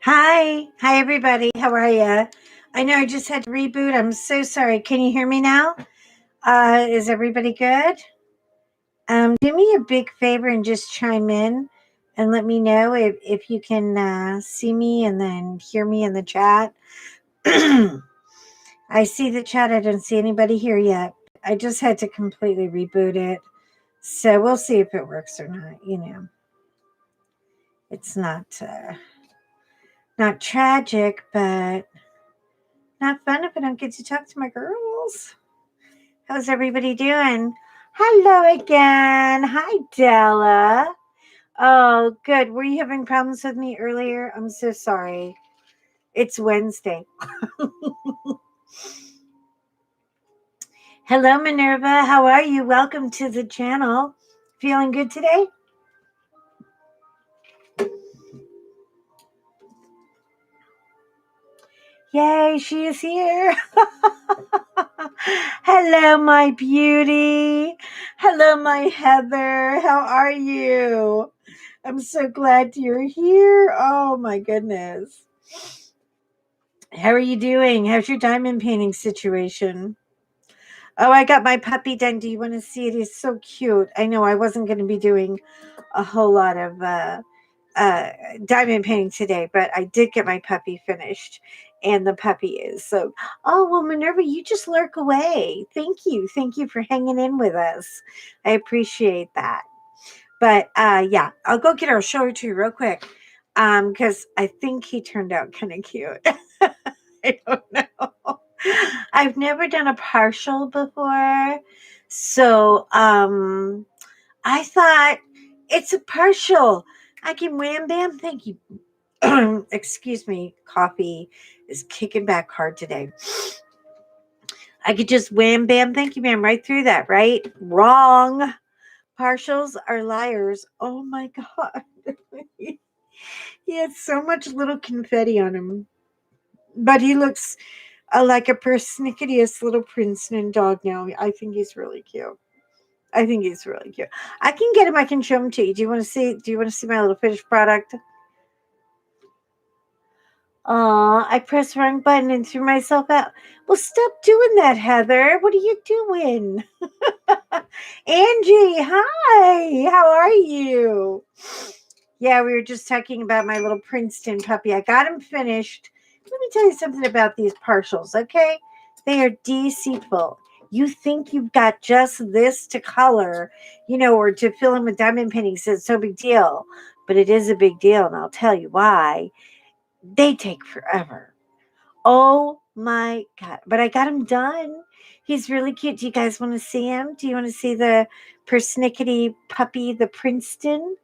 Hi everybody. How are you? I know I just had to reboot. I'm so sorry. Can you hear me now? Is everybody good? Do me a big favor and just chime in and let me know if you can see me and then hear me in the chat. I see the chat. I don't see anybody here yet. I just had to completely reboot it. So we'll see if it works or not. It's not tragic, but not fun if I don't get to talk to my girls. How's everybody doing? Hello again. Hi, Della. Oh, good. Were you having problems with me earlier? I'm so sorry. It's Wednesday. Hello, Minerva. How are you? Welcome to the channel. Feeling good today? Yay, she is here. Hello, my beauty. Hello, my Heather. How are you? I'm so glad you're here. Oh, my goodness. How are you doing? How's your diamond painting situation? Oh, I got my puppy done. Do you want to see it? He's so cute. I know I wasn't going to be doing a whole lot of diamond painting today, but I did get my puppy finished, and the puppy is so. Oh well, Minerva, you just lurk away. Thank you for hanging in with us. I appreciate that. But yeah, I'll go get her. I'll show her to you real quick, because I think he turned out kind of cute. I don't know. I've never done a partial before, so I thought it's a partial. I can wham bam. Thank you. Excuse me, coffee is kicking back hard today. I could just wham bam. Thank you, ma'am. Right through that. Right? Wrong. Partials are liars. Oh my god. He had so much little confetti on him, but he looks like a persnicketiest little Princeton dog now. I think he's really cute. I think he's really cute. I can get him. I can show him to you. Do you want to see? Do you want to see my little finished product? I pressed the wrong button and threw myself out. Well, stop doing that, Heather. What are you doing? Angie, hi. How are you? Yeah, we were just talking about my little Princeton puppy. I got him finished. Let me tell you something about these partials, okay? They are deceitful. You think you've got just this to color, or to fill in with diamond paintings. It's no big deal. But it is a big deal, and I'll tell you why. They take forever. Oh my God. But I got him done. He's really cute. Do you guys want to see him? Do you want to see the persnickety puppy, the Princeton?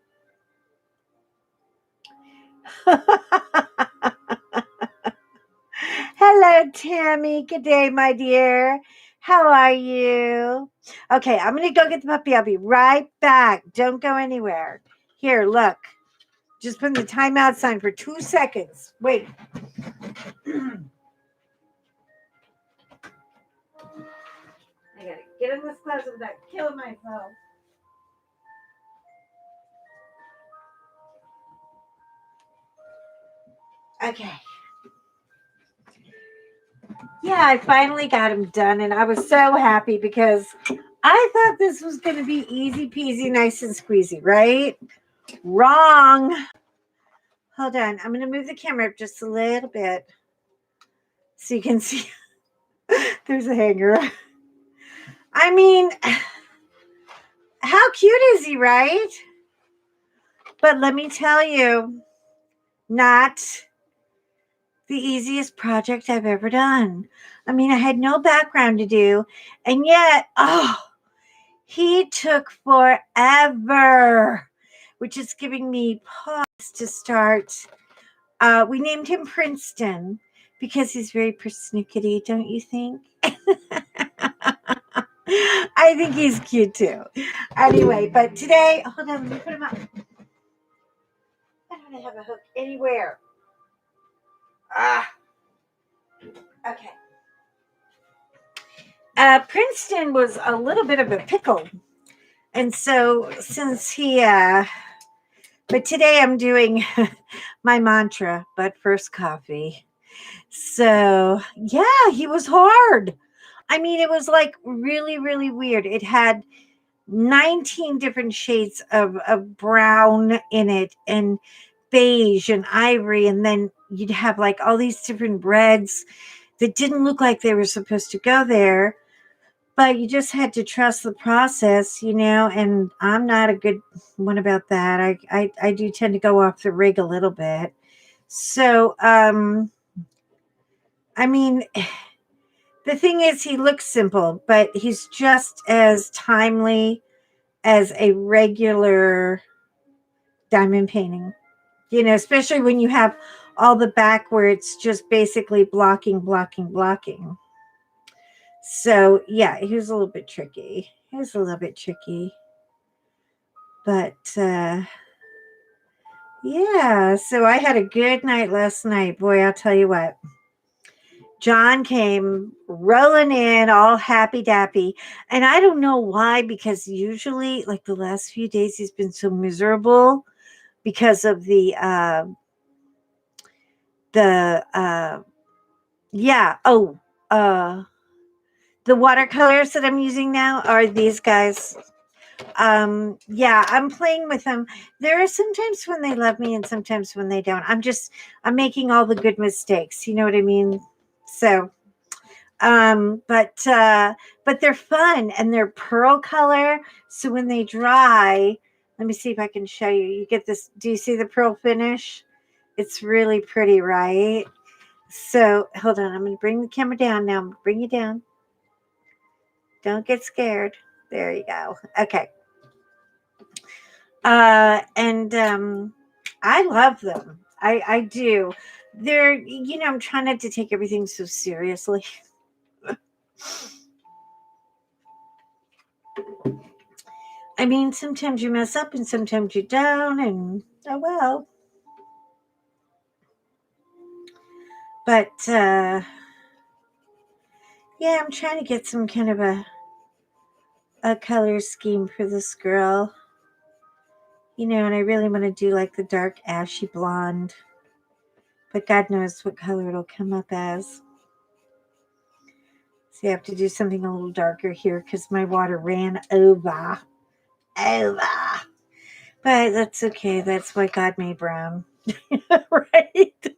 Hello, Tammy. Good day, my dear. How are you? Okay, I'm going to go get the puppy. I'll be right back. Don't go anywhere. Here, look. Just put the timeout sign for 2 seconds. Wait. I got to get in this closet without killing myself. Okay. Yeah, I finally got him done, and I was so happy because I thought this was going to be easy peasy, nice and squeezy, right? Wrong. Hold on. I'm going to move the camera up just a little bit so you can see. There's a hanger. I mean, how cute is he, right? But let me tell you, not the easiest project I've ever done. I mean, I had no background to do, and yet, he took forever, which is giving me pause to start. We named him Princeton because he's very persnickety, don't you think? I think he's cute too. Anyway, but today, hold on, let me put him up. I don't have a hook anywhere. Okay. Princeton was a little bit of a pickle. And so since he But today I'm doing my mantra, but first coffee. So, yeah, he was hard. I mean, it was like really, really weird. It had 19 different shades of brown in it and beige and ivory. And then you'd have like all these different reds that didn't look like they were supposed to go there. But you just had to trust the process, and I'm not a good one about that. I do tend to go off the rig a little bit. So, I mean, the thing is, he looks simple, but he's just as timely as a regular diamond painting, especially when you have all the back where it's just basically blocking, blocking, blocking. So, yeah, he was a little bit tricky. He was a little bit tricky. But, yeah, so I had a good night last night. Boy, I'll tell you what. John came rolling in all happy dappy. And I don't know why, because usually, like the last few days, he's been so miserable because of yeah. Oh, the watercolors that I'm using now are these guys. Yeah, I'm playing with them. There are sometimes when they love me and sometimes when they don't. I'm making all the good mistakes. You know what I mean? So, but they're fun and they're pearl color. So when they dry, let me see if I can show you. You get this. Do you see the pearl finish? It's really pretty, right? So hold on. I'm going to bring the camera down now. I'm going to bring you down. Don't get scared. There you go. Okay. And I love them. I do. They're, I'm trying not to take everything so seriously. I mean, sometimes you mess up and sometimes you don't, and oh well. But yeah, I'm trying to get some kind of a color scheme for this girl. And I really want to do like the dark ashy blonde. But God knows what color it'll come up as. So I have to do something a little darker here because my water ran over. But that's okay. That's why God made brown. Right?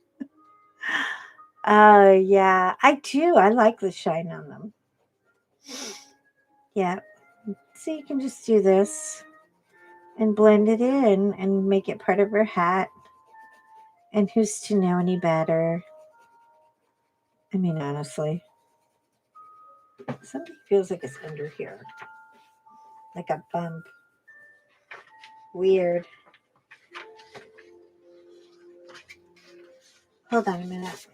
Yeah, I do. I like the shine on them. Yeah. So you can just do this and blend it in and make it part of her hat. And who's to know any better? I mean, honestly, something feels like it's under here, like a bump. Weird. Hold on a minute.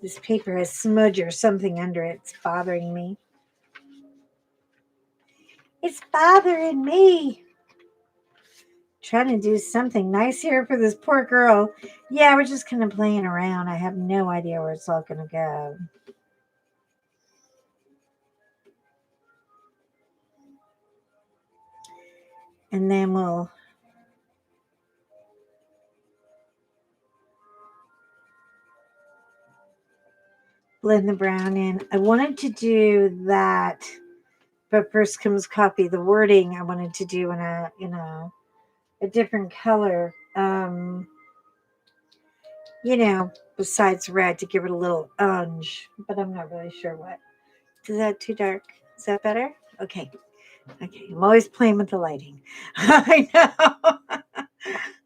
This paper has smudge or something under it. It's bothering me. It's bothering me. Trying to do something nice here for this poor girl. Yeah, we're just kind of playing around. I have no idea where it's all going to go. And then we'll blend the brown in. I wanted to do that, but first comes coffee. The wording I wanted to do in a different color. Besides red to give it a little orange, but I'm not really sure what. Is that too dark? Is that better? Okay. I'm always playing with the lighting. I know.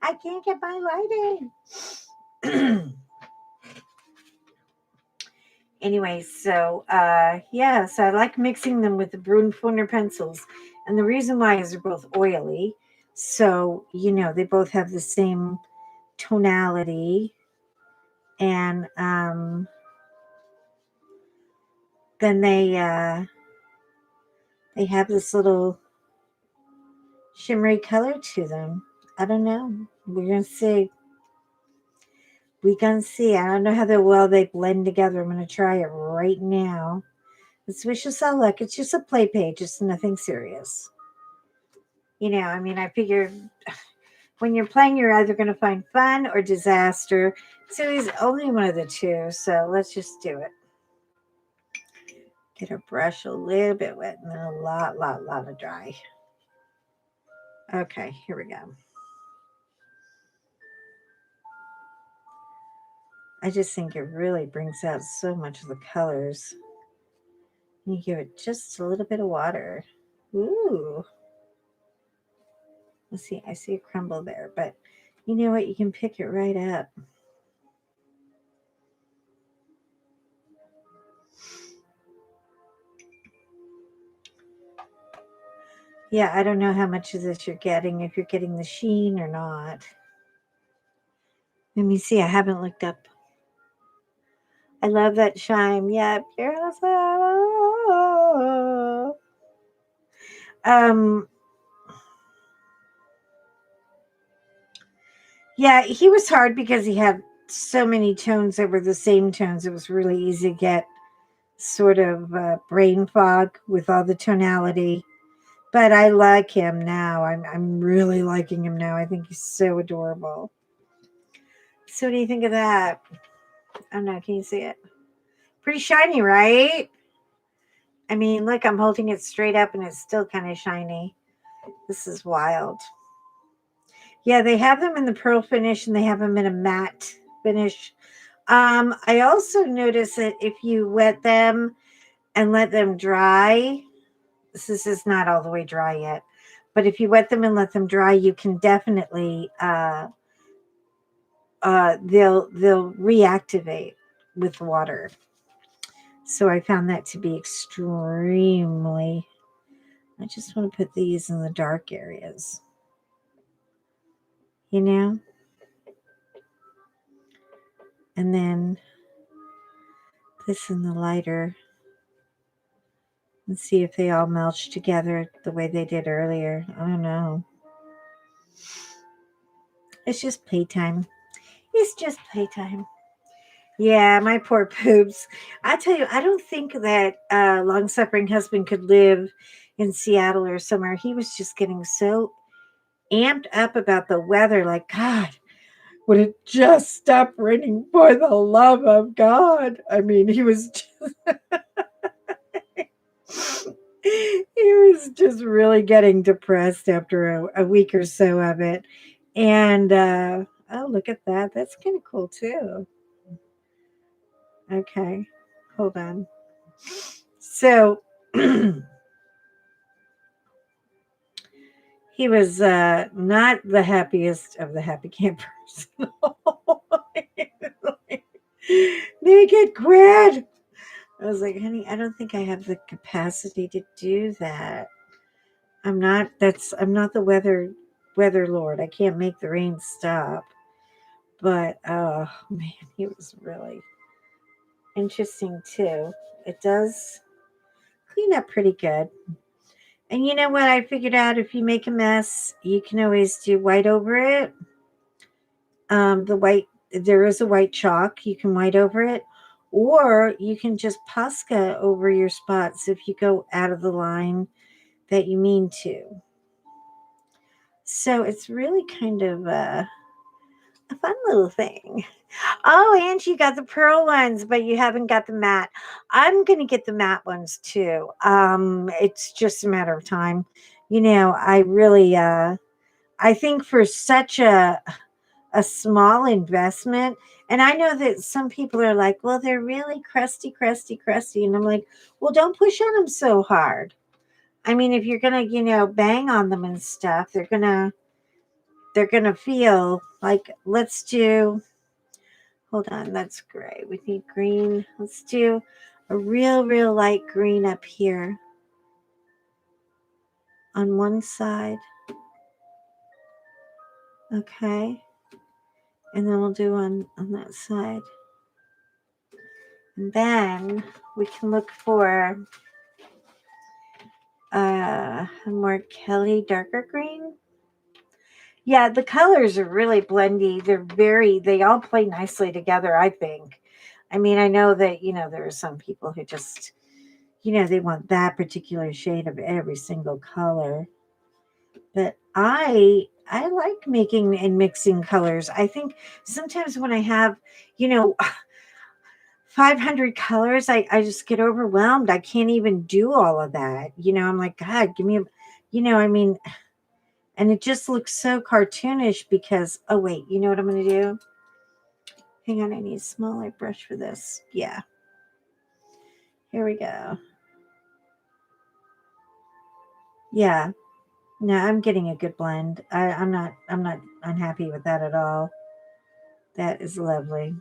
I can't get my lighting. Anyway, so yeah, so I like mixing them with the Brunfuner pencils. And the reason why is they're both oily. So, they both have the same tonality. And then they have this little shimmery color to them. I don't know. We're gonna see. We can see. I don't know how well they blend together. I'm gonna try it right now. Let's wish us all luck. It's just a play page. It's nothing serious. I mean, I figure when you're playing, you're either going to find fun or disaster. So he's only one of the two. So let's just do it. Get our brush a little bit wet and then a lot of dry. Okay, here we go. I just think it really brings out so much of the colors. You give it just a little bit of water. Ooh. Let's see, I see a crumble there, but you know what? You can pick it right up. Yeah, I don't know how much of this you're getting, if you're getting the sheen or not. Let me see, I haven't looked up. I love that chime. Yeah, beautiful. Um, yeah, he was hard because he had so many tones that were the same tones. It was really easy to get sort of brain fog with all the tonality. But I like him now. I'm really liking him now. I think he's so adorable. So what do you think of that? Oh no, can you see it? Pretty shiny, right? I mean, look, I'm holding it straight up and it's still kind of shiny. This is wild. Yeah, they have them in the pearl finish and they have them in a matte finish. I also noticed that if you wet them and let them dry, this is not all the way dry yet, but if you wet them and let them dry, you can definitely they'll reactivate with water. So I found that to be extremely. I just want to put these in the dark areas, and then this in the lighter, and see if they all melch together the way they did earlier. I don't know. It's just playtime. It's just playtime. Yeah, my poor poops. I tell you, I don't think that long suffering husband could live in Seattle or somewhere. He was just getting so amped up about the weather. Like, God, would it just stop raining for the love of God? I mean, he was just really getting depressed after a week or so of it. And oh, look at that. That's kind of cool too. Okay. Hold on. So he was not the happiest of the happy campers. Naked quit. I was like, honey, I don't think I have the capacity to do that. I'm not the weather lord. I can't make the rain stop. But oh man, he was really interesting too. It does clean up pretty good. And you know what? I figured out if you make a mess, you can always do white over it. The white, there is a white chalk. You can white over it. Or you can just Posca over your spots if you go out of the line that you mean to. So it's really kind of a fun little thing. Oh, and you got the pearl ones, but you haven't got the matte. I'm going to get the matte ones too. It's just a matter of time. I really, I think for such a small investment, and I know that some people are like, well, they're really crusty. And I'm like, well, don't push on them so hard. I mean, if you're going to, bang on them and stuff, they're gonna feel like, let's do, hold on, that's gray, we need green. Let's do a real light green up here on one side. Okay, and then we'll do on that side, and then we can look for a more Kelly darker green. Yeah, the colors are really blendy. They all play nicely together, I think. I mean, I know that, there are some people who just, they want that particular shade of every single color. But I like making and mixing colors. I think sometimes when I have, you know, 500 colors, I just get overwhelmed. I can't even do all of that. I'm like, God, give me a, I mean, and it just looks so cartoonish because, oh, wait, you know what I'm going to do? Hang on, I need a smaller brush for this. Yeah. Here we go. Yeah. No, I'm getting a good blend. I'm not unhappy with that at all. That is lovely.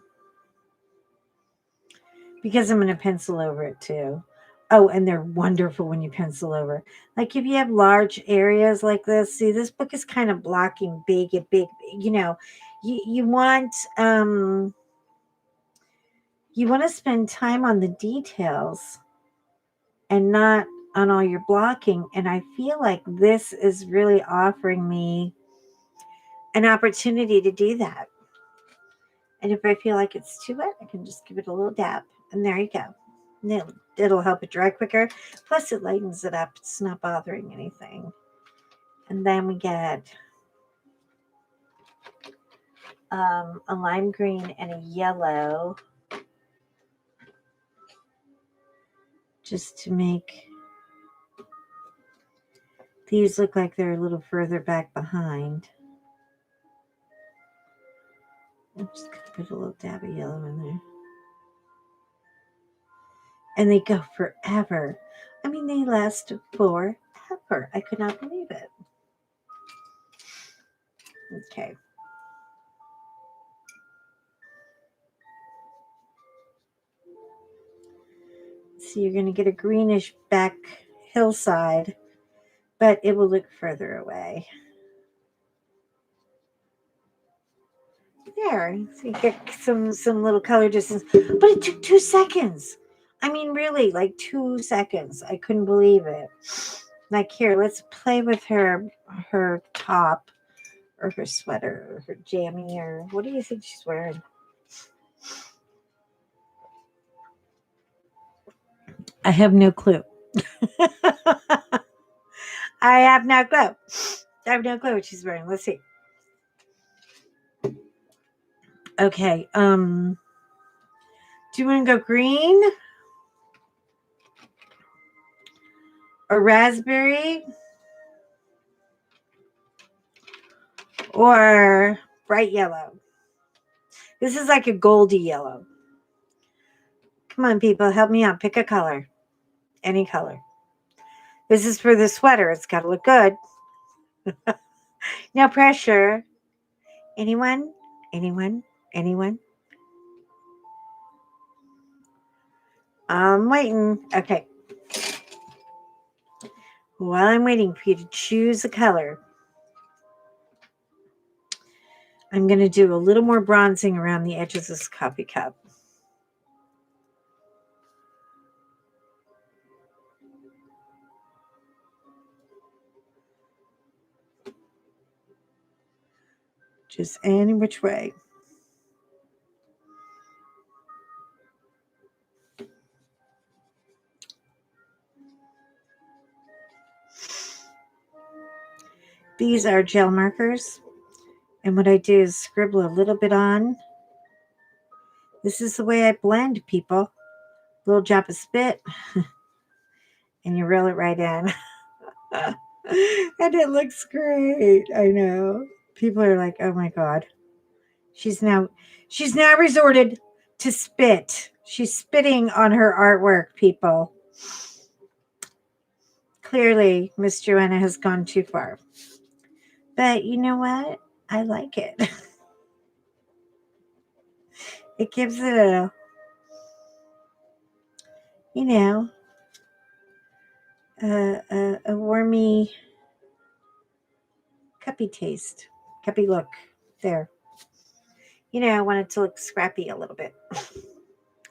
Because I'm going to pencil over it too. Oh, and they're wonderful when you pencil over. Like if you have large areas like this, see, this book is kind of blocking big, you want you want to spend time on the details and not on all your blocking. And I feel like this is really offering me an opportunity to do that. And if I feel like it's too wet, I can just give it a little dab. And there you go. And it'll help it dry quicker. Plus, it lightens it up. It's not bothering anything. And then we get a lime green and a yellow. Just to make these look like they're a little further back behind. I'm just going to put a little dab of yellow in there. And they go forever. I mean, they last forever. I could not believe it. Okay. So you're going to get a greenish back hillside, but it will look further away. There. So you get some little color distance. But it took 2 seconds. I mean, really, like 2 seconds. I couldn't believe it. Like, here, let's play with her top or her sweater or her jammy, or what do you think she's wearing? I have no clue. I have no clue. I have no clue what she's wearing. Let's see. Okay. Do you want to go green or raspberry or bright yellow? This is like a goldy yellow. Come on, people, help me out. Pick a color. Any color. This is for the sweater. It's got to look good. No pressure. Anyone? Anyone? Anyone? I'm waiting. Okay. While I'm waiting for you to choose a color, I'm going to do a little more bronzing around the edges of this coffee cup. Just any which way. These are gel markers. And what I do is scribble a little bit on. This is the way I blend, people. Little drop of spit. And you reel it right in. And it looks great. I know. People are like, oh my God. She's now resorted to spit. She's spitting on her artwork, people. Clearly, Miss Joanna has gone too far. But you know what? I like it. It gives it a, a warmy, cuppy taste, cuppy look. There. I want it to look scrappy a little bit.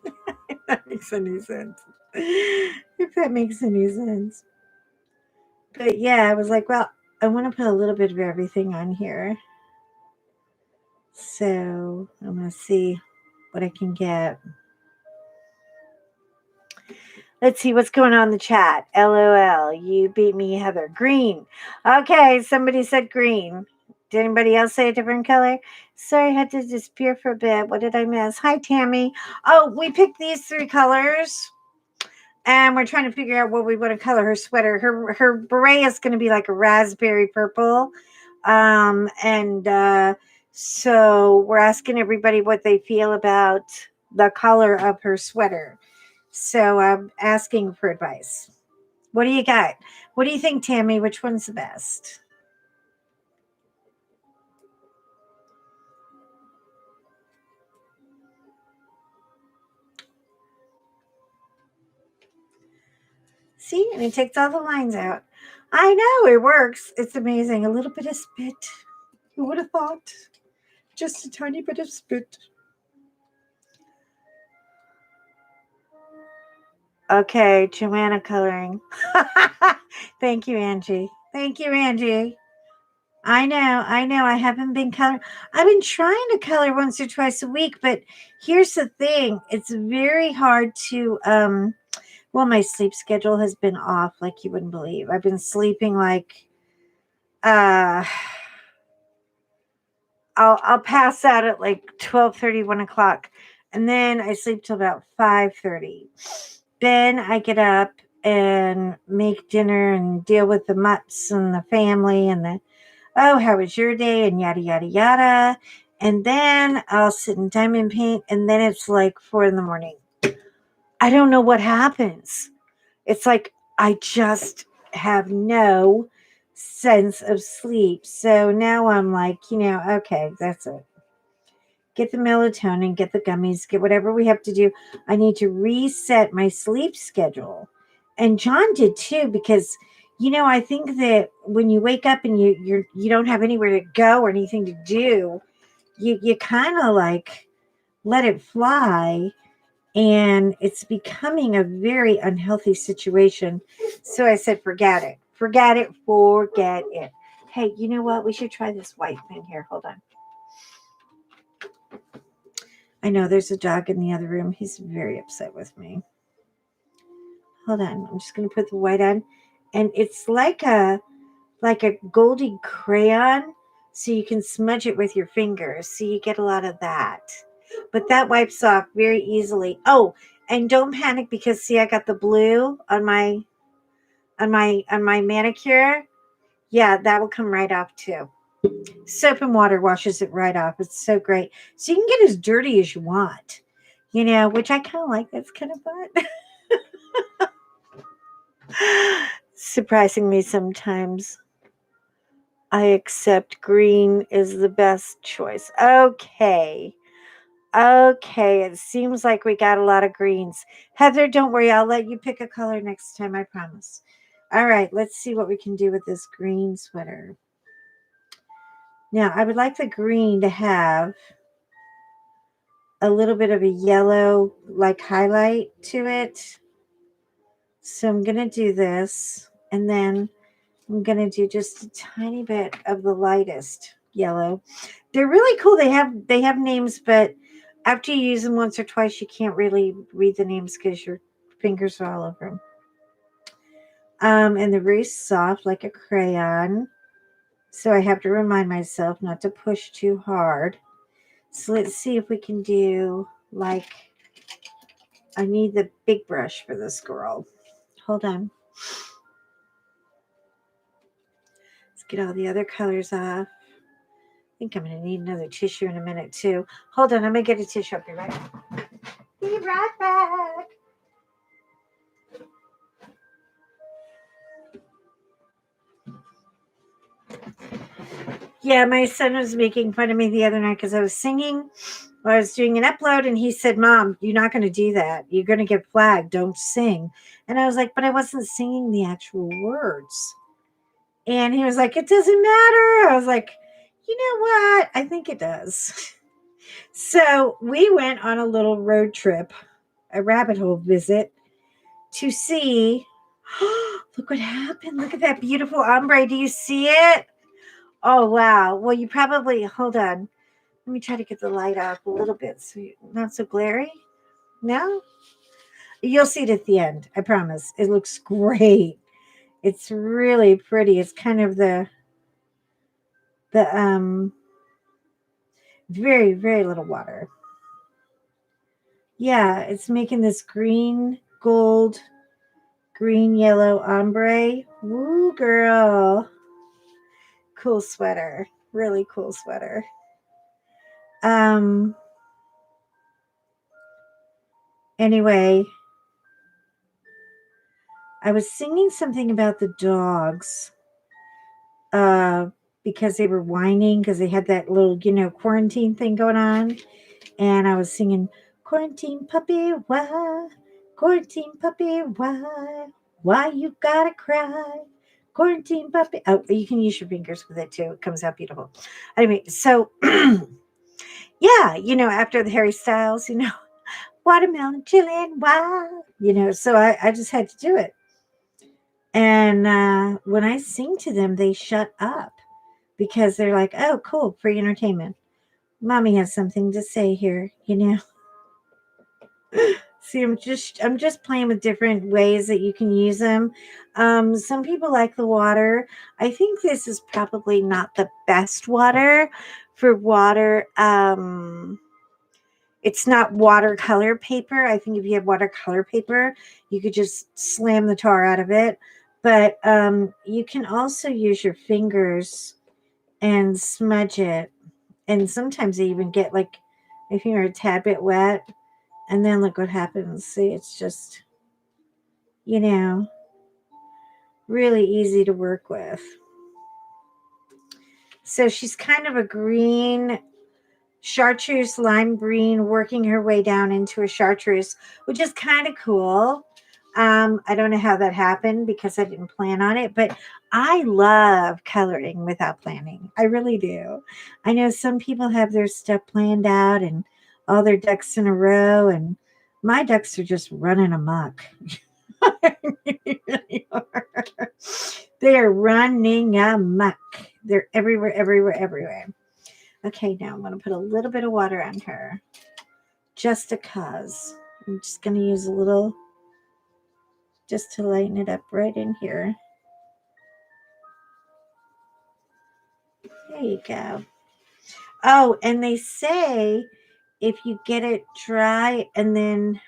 If that makes any sense. If that makes any sense. But yeah, I was like, well, I want to put a little bit of everything on here. So I'm going to see what I can get. Let's see what's going on in the chat. LOL. You beat me, Heather. Green. Okay, somebody said green. Did anybody else say a different color? Sorry, I had to disappear for a bit. What did I miss? Hi, Tammy. Oh, we picked these 3 colors. And we're trying to figure out what we want to color her sweater. Her beret is going to be like a raspberry purple. So we're asking everybody what they feel about the color of her sweater. So I'm asking for advice. What do you got? What do you think, Tammy? Which one's the best? See, and it takes all the lines out. I know, it works. It's amazing. A little bit of spit. Who would have thought? Just a tiny bit of spit. Okay, Joanna coloring. Thank you, Angie. Thank you, Angie. I know. I haven't been coloring. I've been trying to color once or twice a week, but here's the thing. It's very hard to well, my sleep schedule has been off like you wouldn't believe. I've been sleeping like uh I'll pass out at like 12:30, 1 o'clock, and then I sleep till about 5:30. Then I get up and make dinner and deal with the mutts and the family and the, oh, how was your day? And yada, yada, yada. And then I'll sit and diamond paint, and then it's like 4 in the morning. I don't know what happens. It's like I just have no sense of sleep. So now I'm like, okay, that's it. Get the melatonin, get the gummies, get whatever we have to do. I need to reset my sleep schedule. And John did too, because I think that when you wake up and you don't have anywhere to go or anything to do, you kind of like let it fly, and it's becoming a very unhealthy situation. So I said, forget it. Forget it. Forget it. Hey, you know what? We should try this white thing here. Hold on. I know there's a dog in the other room. He's very upset with me. Hold on. I'm just going to put the white on. And it's like a goldy crayon, so you can smudge it with your fingers. So you get a lot of that. But that wipes off very easily. Oh, and don't panic, because see, I got the blue on my manicure. Yeah, that will come right off too. Soap and water washes it right off. It's so great. So you can get as dirty as you want, which I kind of like. That's kind of fun. Surprisingly, sometimes I accept green is the best choice. Okay. It seems like we got a lot of greens. Heather, don't worry. I'll let you pick a color next time, I promise. All right, let's see what we can do with this green sweater. Now, I would like the green to have a little bit of a yellow like highlight to it. So I'm going to do this, and then I'm going to do just a tiny bit of the lightest yellow. They're really cool. They have names, but after you use them once or twice, you can't really read the names because your fingers are all over them. And they're very soft like a crayon. So I have to remind myself not to push too hard. So let's see if we can do I need the big brush for this girl. Hold on. Let's get all the other colors off. I think I'm going to need another tissue in a minute too. Hold on, I'm going to get a tissue. I'll be right back. Be right back. Yeah, my son was making fun of me the other night because I was singing. I was doing an upload, and he said, "Mom, you're not going to do that. You're going to get flagged. Don't sing." And I was like, "But I wasn't singing the actual words." And he was like, "It doesn't matter." I was like, "You know what? I think it does." So we went on a little road trip, a rabbit hole visit, to see. Look what happened. Look at that beautiful ombre. Do you see it? Oh, wow. Well, you probably, hold on. Let me try to get the light off a little bit so not so glary. No? You'll see it at the end. I promise. It looks great. It's really pretty. It's kind of the very, very little water. Yeah, it's making this green, gold, green, yellow ombre. Woo, girl. Cool sweater. Really cool sweater. Um, anyway, I was singing something about the dogs, uh, because they were whining because they had that little, quarantine thing going on. And I was singing, Quarantine puppy, why? Quarantine puppy, why? Why you gotta cry? Quarantine puppy. Oh, you can use your fingers with it too. It comes out beautiful. Anyway, so yeah, after the Harry Styles, watermelon chillin', why? So I just had to do it. And when I sing to them, they shut up because they're like, oh, cool, free entertainment. Mommy has something to say here. See, I'm just playing with different ways that you can use them. Some people like the water. I think this is probably not the best water for water. It's not watercolor paper. I think if you have watercolor paper, you could just slam the tar out of it. But you can also use your fingers and smudge it. And sometimes they even get like if you're a tad bit wet. And then look what happens. See, it's just, you know, really easy to work with. So she's kind of a green, chartreuse, lime green, working her way down into a chartreuse, which is kind of cool. I don't know how that happened because I didn't plan on it, but I love coloring without planning. I really do. I know some people have their stuff planned out and all their ducks in a row, and my ducks are just running amok. They really are. They are running amok. They're everywhere, everywhere, everywhere. Okay, now I'm going to put a little bit of water on her. Just because. I'm just going to use a little just to lighten it up right in here. There you go. Oh, and they say if you get it dry and then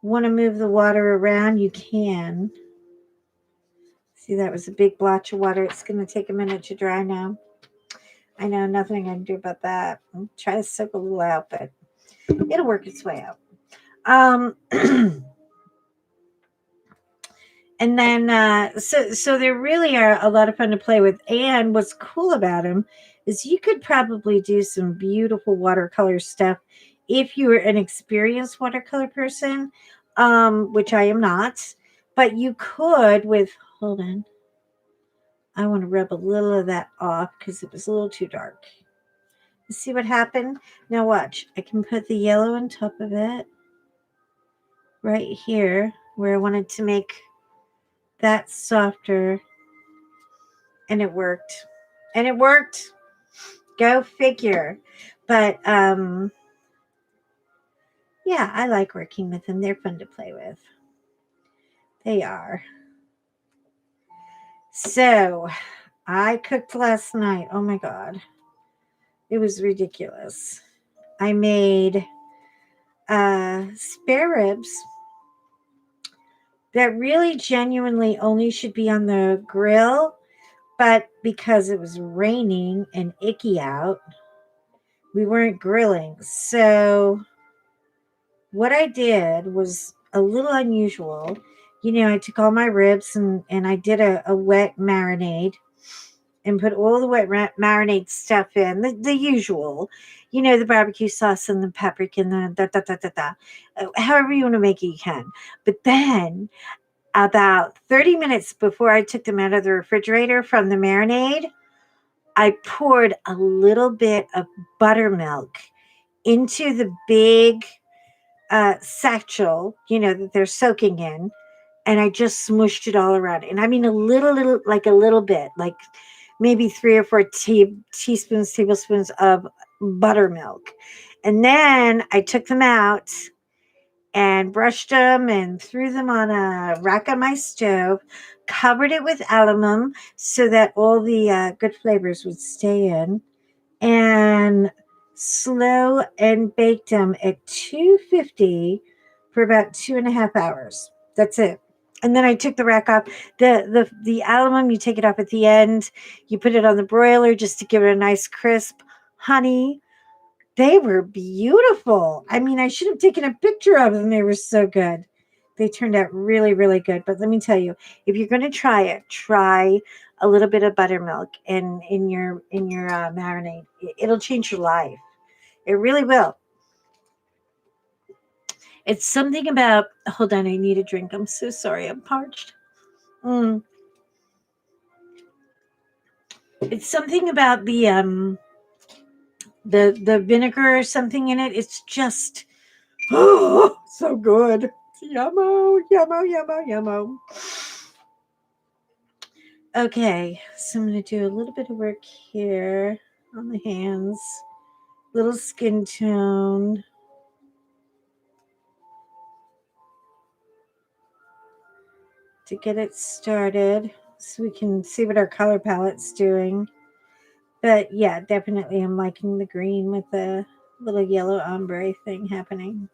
want to move the water around, you can. See, that was a big blotch of water. It's going to take a minute to dry now. I know nothing I can do about that. I'll try to soak a little out, but it'll work its way out. And then, so they really are a lot of fun to play with. And what's cool about them is you could probably do some beautiful watercolor stuff if you were an experienced watercolor person, which I am not. But you could with, hold on, I want to rub a little of that off because it was a little too dark. See what happened? Now watch. I can put the yellow on top of it right here where I wanted to make that softer, and it worked. And it worked. Go figure. But yeah, I like working with them. They're fun to play with. They are. So I cooked last night. Oh my God. It was ridiculous. I made spare ribs that really genuinely only should be on the grill, but because it was raining and icky out, we weren't grilling. So what I did was a little unusual. I took all my ribs and I did a wet marinade and put all the wet marinade stuff in, the usual, the barbecue sauce and the paprika and the da da da da da. However you want to make it, you can. But then about 30 minutes before I took them out of the refrigerator from the marinade, I poured a little bit of buttermilk into the big satchel, that they're soaking in, and I just smushed it all around. And I mean, like a little bit, like maybe 3 or 4 tablespoons of buttermilk. And then I took them out and brushed them and threw them on a rack on my stove, covered it with aluminum so that all the good flavors would stay in, and slow and baked them at 250 for about 2.5 hours. That's it. And then I took the rack off. The aluminum, you take it off at the end. You put it on the broiler just to give it a nice crisp. Honey, they were beautiful. I mean, I should have taken a picture of them. They were so good. They turned out really, really good. But let me tell you, if you're going to try it, try a little bit of buttermilk in your marinade. It'll change your life. It really will. It's something about. Hold on, I need a drink. I'm so sorry. I'm parched. Mm. It's something about the vinegar or something in it. It's just oh, so good. Yummo, yummo, yummo, yummo. Okay, so I'm going to do a little bit of work here on the hands. Little skin tone. To get it started so we can see what our color palette's doing. But yeah, definitely I'm liking the green with the little yellow ombre thing happening.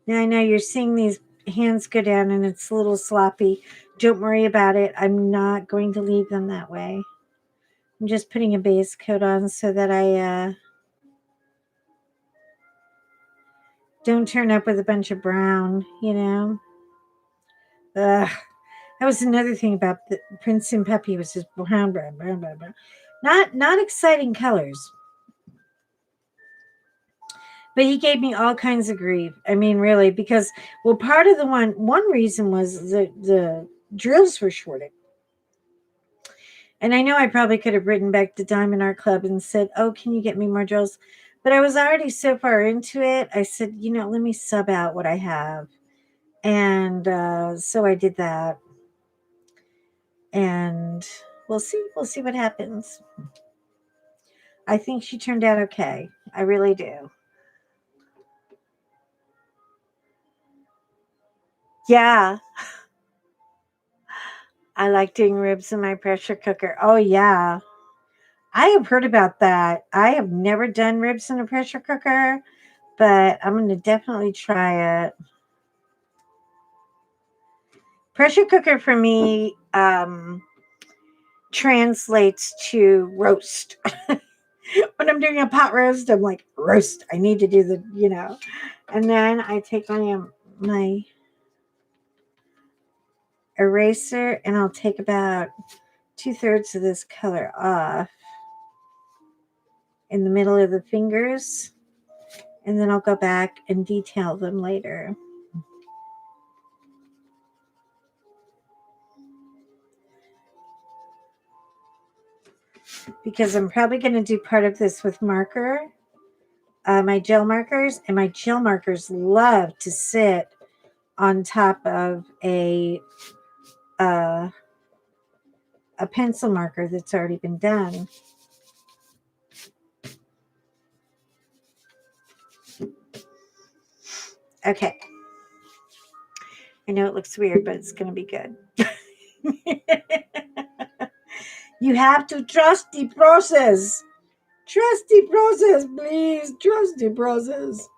Now I know you're seeing these hands go down and it's a little sloppy. Don't worry about it. I'm not going to leave them that way. I'm just putting a base coat on so that I don't turn up with a bunch of brown, you know. Ugh. That was another thing about the Prince and Puppy was just brown, brown, brown, brown, brown. Not exciting colors. But he gave me all kinds of grief. I mean, really, because well, part of the one reason was the drills were shorted. And I know I probably could have written back to Diamond Art Club and said, "Oh, can you get me more drills?" But I was already so far into it. I said, let me sub out what I have, and so I did that. And we'll see. We'll see what happens. I think she turned out okay. I really do. Yeah, I like doing ribs in my pressure cooker. Oh yeah. I have heard about that. I have never done ribs in a pressure cooker, but I'm going to definitely try it. Pressure cooker for me translates to roast. When I'm doing a pot roast, I'm like, roast. I need to do the. And then I take my eraser and I'll take about 2/3 of this color off in the middle of the fingers. And then I'll go back and detail them later. Because I'm probably going to do part of this with marker, my gel markers, and my gel markers love to sit on top of uh, a pencil marker that's already been done. Okay. I know it looks weird, but it's going to be good. You have to trust the process. Trust the process, please. Trust the process.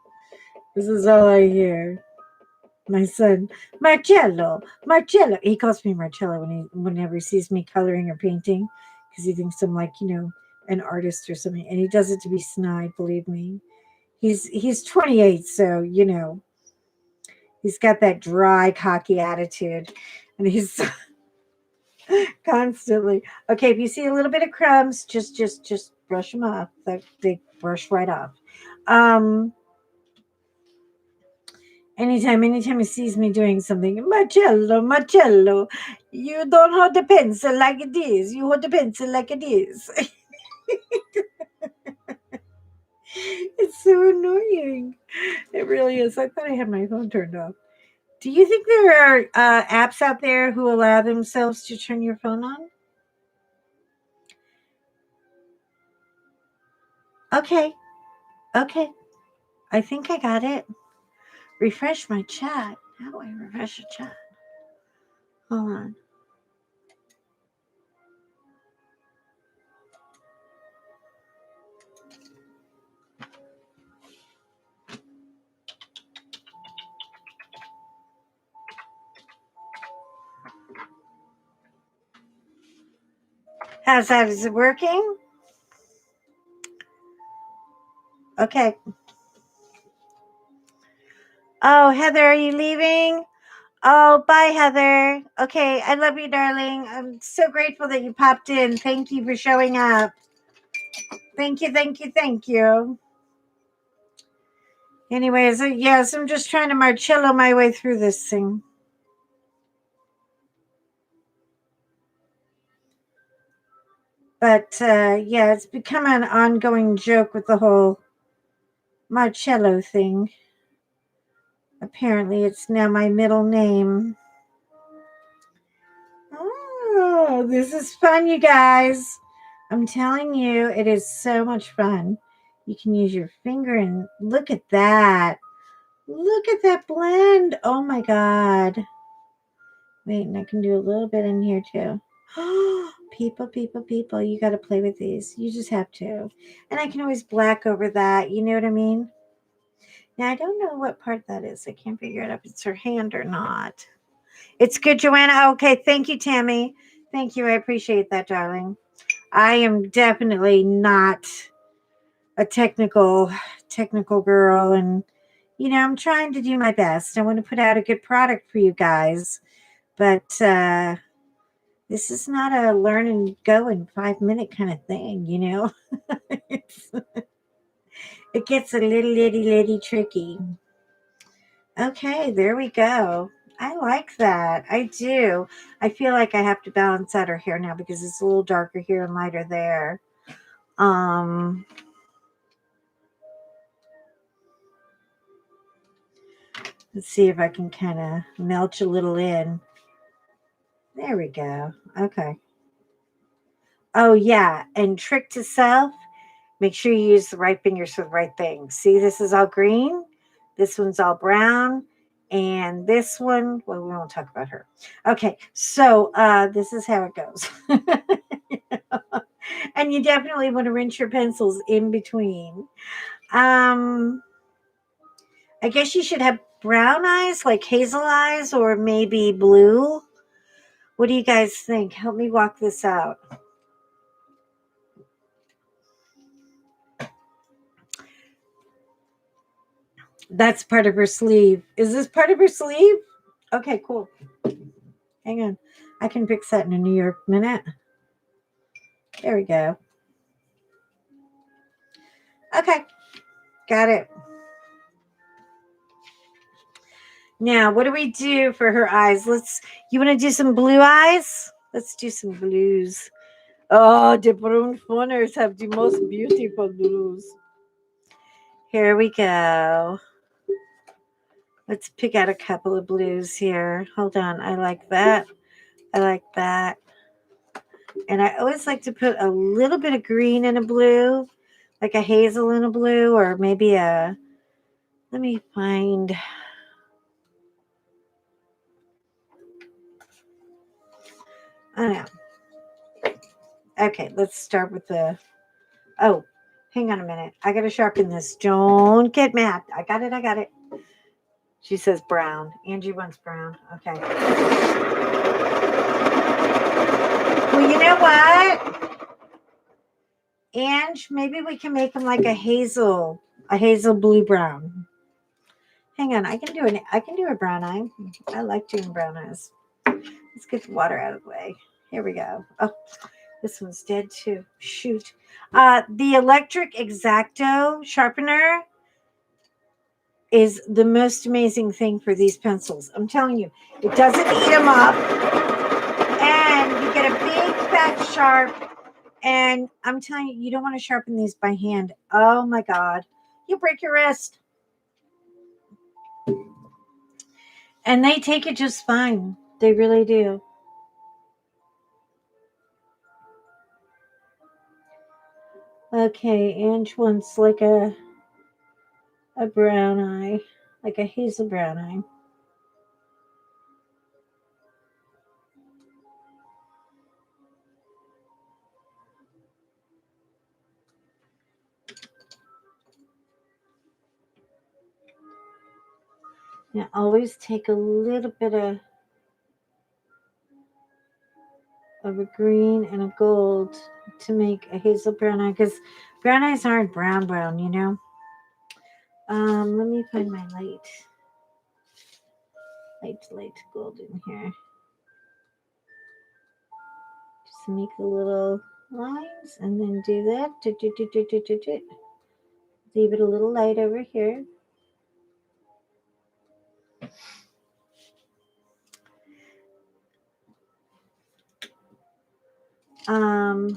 This is all I hear. My son, Marcello. He calls me Marcello whenever he sees me coloring or painting, because he thinks I'm like an artist or something, and he does it to be snide. Believe me, he's 28, so he's got that dry, cocky attitude, and he's constantly okay. If you see a little bit of crumbs, just brush them off. They brush right off. Um, anytime he sees me doing something, Marcello, you don't hold the pencil like it is. You hold the pencil like it is. It's so annoying. It really is. I thought I had my phone turned off. Do you think there are apps out there who allow themselves to turn your phone on? Okay. Okay, I think I got it. Refresh my chat. How do I refresh a chat? Hold on. How's that? Is it working? Okay. Oh, Heather, are you leaving? Oh, bye, Heather. Okay, I love you, darling. I'm so grateful that you popped in. Thank you for showing up. Thank you, thank you, thank you. Anyways, yes, I'm just trying to Marcello my way through this thing. But yeah, it's become an ongoing joke with the whole Marcello thing. Apparently, it's now my middle name. Oh, this is fun, you guys. I'm telling you, it is so much fun. You can use your finger and look at that. Look at that blend. Oh my God. Wait, and I can do a little bit in here too. People, people, people, you got to play with these. You just have to. And I can always black over that. You know what I mean? Now, I don't know what part that is. I can't figure it out if it's her hand or not. It's good, Joanna. Okay, thank you, Tammy. Thank you. I appreciate that, darling. I am definitely not a technical girl, and I'm trying to do my best. I want to put out a good product for you guys, but this is not a learn and go in 5 minute kind of thing. It's, it gets a little tricky. Okay, there we go. I like that. I do. I feel like I have to balance out her hair now because it's a little darker here and lighter there. Um, let's see if I can kind of melch a little in. There we go. Okay. Oh yeah, and trick to self. Make sure you use the right fingers for the right thing. See, this is all green. This one's all brown. And this one, well, we won't talk about her. Okay, so this is how it goes. And you definitely want to rinse your pencils in between. I guess you should have brown eyes, like hazel eyes, or maybe blue. What do you guys think? Help me walk this out. That's part of her sleeve. Is this part of her sleeve? Okay, cool. Hang on. I can fix that in a New York minute. There we go. Okay, got it. Now, what do we do for her eyes? You want to do some blue eyes? Let's do some blues. Oh, the brown funners have the most beautiful blues. Here we go. Let's pick out a couple of blues here. Hold on. I like that. I like that. And I always like to put a little bit of green in a blue, like a hazel in a blue, or maybe let me find. I don't know. Okay, let's start with oh, hang on a minute. I got to sharpen this. Don't get mad. I got it. I got it. She says brown. Angie wants brown. Okay. Well, you know what? Ange, maybe we can make them like a hazel blue brown. Hang on, I can do a brown eye. I like doing brown eyes. Let's get the water out of the way. Here we go. Oh, this one's dead too. Shoot. The electric X-Acto sharpener is the most amazing thing for these pencils. I'm telling you, it doesn't eat them up, and you get a big fat sharp. And I'm telling you, you don't want to sharpen these by hand. Oh my God, you break your wrist. And they take it just fine. They really do. Okay, Ange wants like a a brown eye, like a hazel brown eye. Now always take a little bit of a green and a gold to make a hazel brown eye, because brown eyes aren't brown, you know. Let me find my light gold in here. Just make the little lines and then do that. Leave it a little light over here.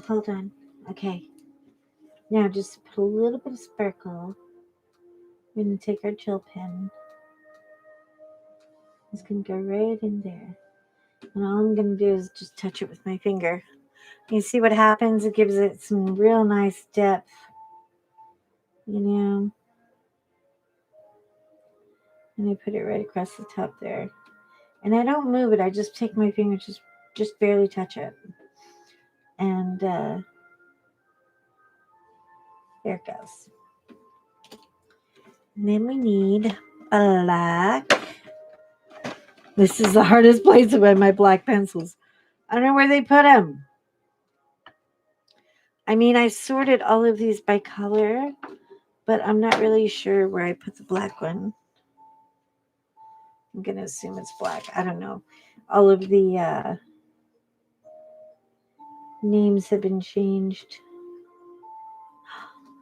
Hold on. Okay. Now just put a little bit of sparkle. We're going to take our gel pen. It's going to go right in there. And all I'm going to do is just touch it with my finger. You see what happens? It gives it some real nice depth. You know. And I put it right across the top there. And I don't move it. I just take my finger, just barely touch it. And there it goes. And then we need black. This is the hardest place to find my black pencils. I don't know where they put them. I mean, I sorted all of these by color, but I'm not really sure where I put the black one. I'm going to assume it's black. I don't know. All of the names have been changed.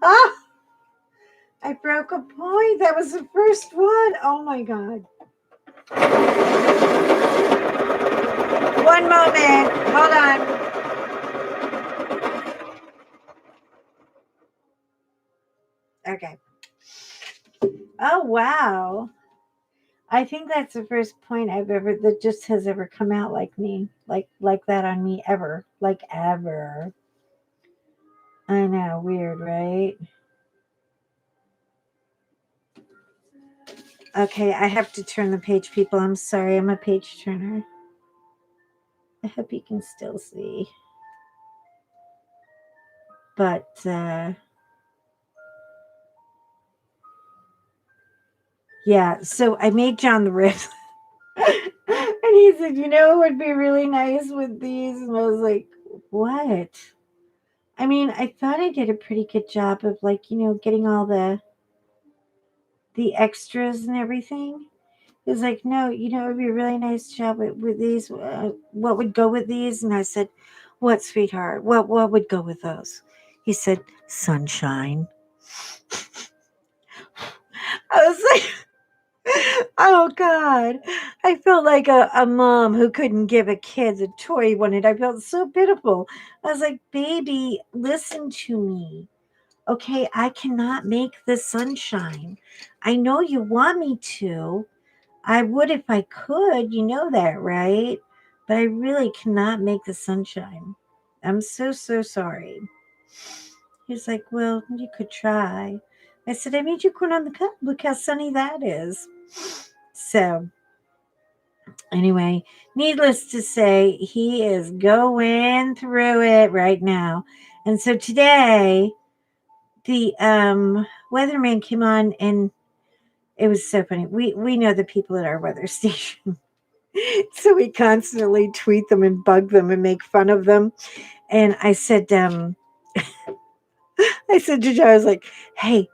Ah! I broke a point. That was the first one. Oh my God. One moment. Hold on. Okay. Oh, wow. I think that's the first point that just has ever come out like me. Like that on me ever. Like ever. I know. Weird, right? Okay, I have to turn the page, people. I'm sorry. I'm a page turner. I hope you can still see. But, yeah, so I made John the Rip. And he said, you know, it would be really nice with these. And I was like, what? I mean, I thought I did a pretty good job of, like, you know, getting all the extras and everything. He was like, no, you know, it would be a really nice job with these. What would go with these? And I said, what, sweetheart? What would go with those? He said, sunshine. I was like, oh God. I felt like a mom who couldn't give a kid the toy he wanted. I felt so pitiful. I was like, baby, listen to me. Okay, I cannot make the sunshine. I know you want me to. I would if I could, you know that, right? But I really cannot make the sunshine. I'm so sorry. He's like, well, you could try. I said, I made you corn on the cob. Look how sunny that is. So, anyway, needless to say, he is going through it right now. And so today, the weatherman came on, and it was so funny. We know the people at our weather station. So we constantly tweet them and bug them and make fun of them. And I said to Joe, I was like, hey,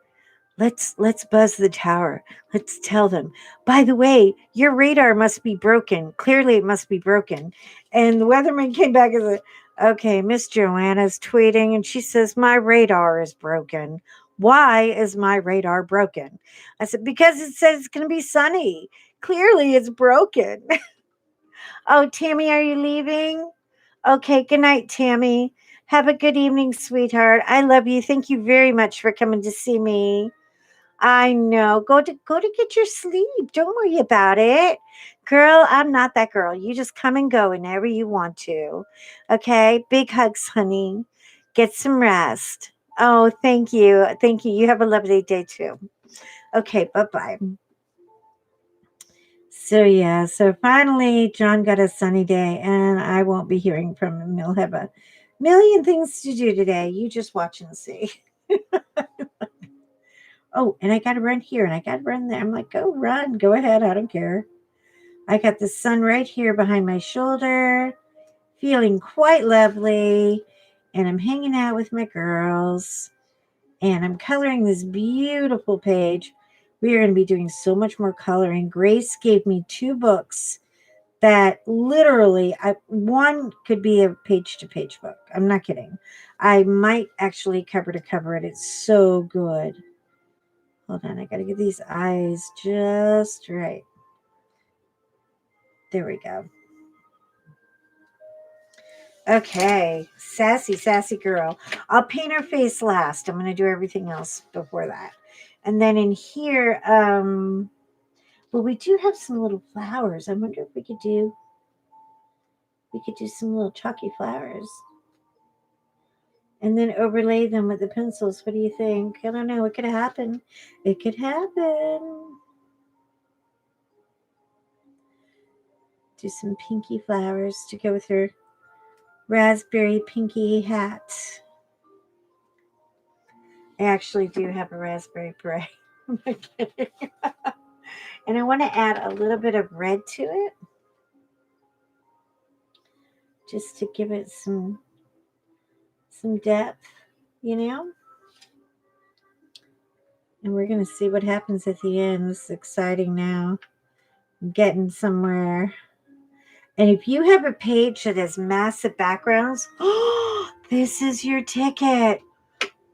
let's buzz the tower. Let's tell them, by the way, your radar must be broken. Clearly it must be broken. And the weatherman came back and said, okay, Miss Joanna's tweeting, and she says, my radar is broken. Why is my radar broken? I said, because it says it's going to be sunny. Clearly it's broken. Oh, Tammy, are you leaving? Okay, good night, Tammy. Have a good evening, sweetheart. I love you. Thank you very much for coming to see me. I know. Go to get your sleep. Don't worry about it. Girl, I'm not that girl. You just come and go whenever you want to. Okay? Big hugs, honey. Get some rest. Oh, thank you. Thank you. You have a lovely day too. Okay, bye-bye. So yeah, so finally John got a sunny day and I won't be hearing from him. He'll have a million things to do today. You just watch and see. Oh, and I gotta run here and I gotta run there. I'm like, go run, go ahead, I don't care. I got the sun right here behind my shoulder, feeling quite lovely, and I'm hanging out with my girls, and I'm coloring this beautiful page. We are going to be doing so much more coloring. Grace gave me 2 books that literally, one could be a page-to-page book. I'm not kidding. I might actually cover to cover it. It's so good. Hold on, I got to get these eyes just right. There we go. Okay, sassy, sassy girl. I'll paint her face last. I'm going to do everything else before that. And then in here, well, we do have some little flowers. I wonder if we could do some little chalky flowers. And then overlay them with the pencils. What do you think? I don't know. It could happen. It could happen. Do some pinky flowers to go with her raspberry pinky hat. I actually do have a raspberry beret. I'm not kidding. And I want to add a little bit of red to it. Just to give it some depth, you know? And we're going to see what happens at the end. This is exciting now. I'm getting somewhere. And if you have a page that has massive backgrounds, this is your ticket.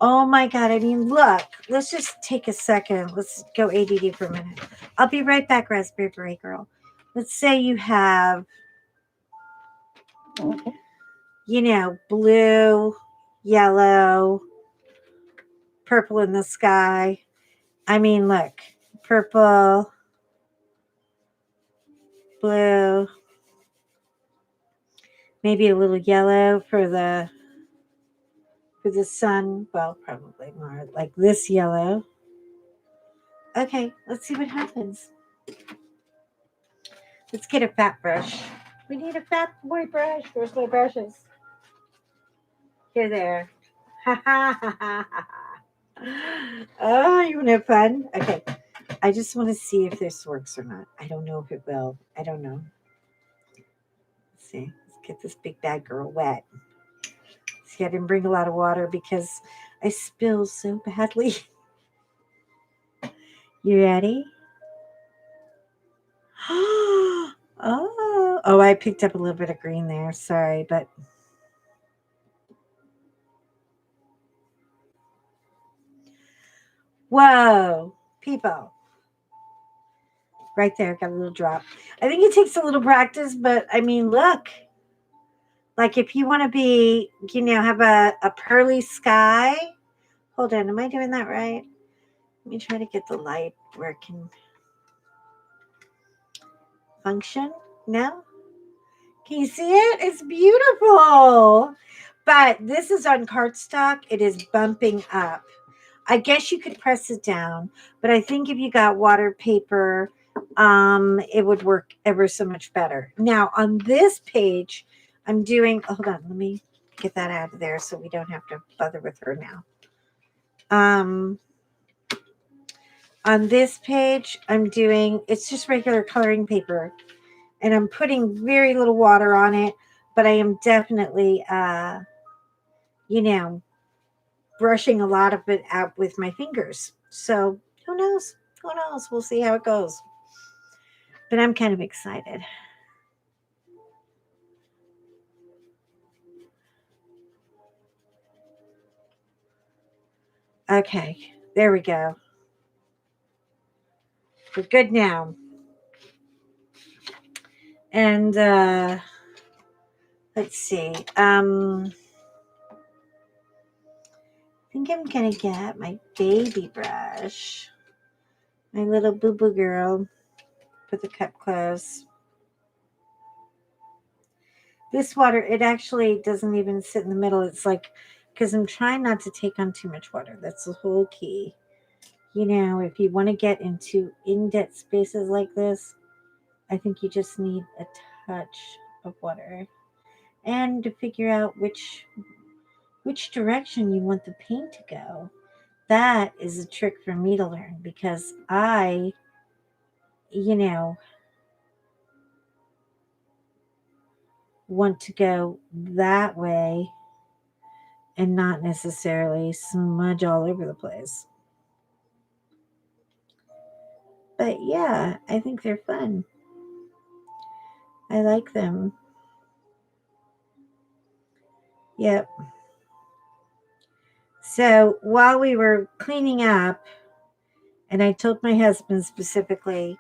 Oh my God. I mean, look, let's just take a second. Let's go ADD for a minute. I'll be right back, Raspberry Beret Girl. Let's say you have, you know, blue, yellow, purple in the sky. I mean, look, purple, blue, maybe a little yellow for the sun. Well, probably more like this yellow. Okay, let's see what happens. Let's get a fat brush. We need a fat boy brush. Where's my brushes? Here, there. Ha ha ha ha ha. Oh, you want to have fun? Okay. I just want to see if this works or not. I don't know if it will. I don't know. Let's see. Let's get this big bad girl wet. See, I didn't bring a lot of water because I spill so badly. You ready? Oh, I picked up a little bit of green there. Sorry, but whoa, people. Right there, got a little drop. I think it takes a little practice, but I mean, look. Like if you want to be, you know, have a pearly sky. Hold on, am I doing that right? Let me try to get the light where it can function. No? Can you see it? It's beautiful. But this is on cardstock. It is bumping up. I guess you could press it down, but I think if you got water paper, it would work ever so much better. Now on this page, I'm doing, hold on, let me get that out of there so we don't have to bother with her now. On this page, I'm doing, it's just regular coloring paper, and I'm putting very little water on it, but I am definitely, you know, brushing a lot of it out with my fingers. So who knows? Who knows? We'll see how it goes. But I'm kind of excited. Okay, there we go. We're good now. And let's see. I think I'm gonna get my baby brush. My little boo-boo girl. Put the cup close. This water, it actually doesn't even sit in the middle. It's like, because I'm trying not to take on too much water. That's the whole key. if you want to get into in-depth spaces like this, I think you just need a touch of water and to figure out which direction you want the paint to go. That is a trick for me to learn because I, you know, want to go that way and not necessarily smudge all over the place. But yeah, I think they're fun. I like them. Yep. So while we were cleaning up, and I told my husband specifically,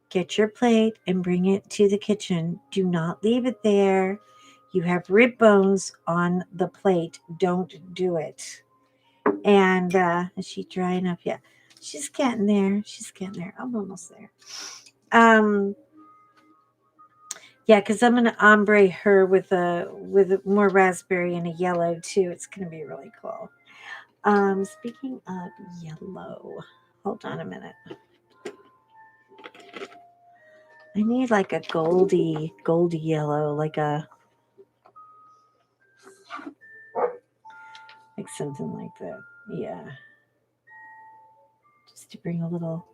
get your plate and bring it to the kitchen. Do not leave it there. You have rib bones on the plate. Don't do it. And is she dry enough? Yeah. She's getting there. She's getting there. I'm almost there. Yeah, because I'm gonna ombre her with more raspberry and a yellow too. It's gonna be really cool. Speaking of yellow, hold on a minute. I need like a goldy yellow, like something like that. Yeah, just to bring a little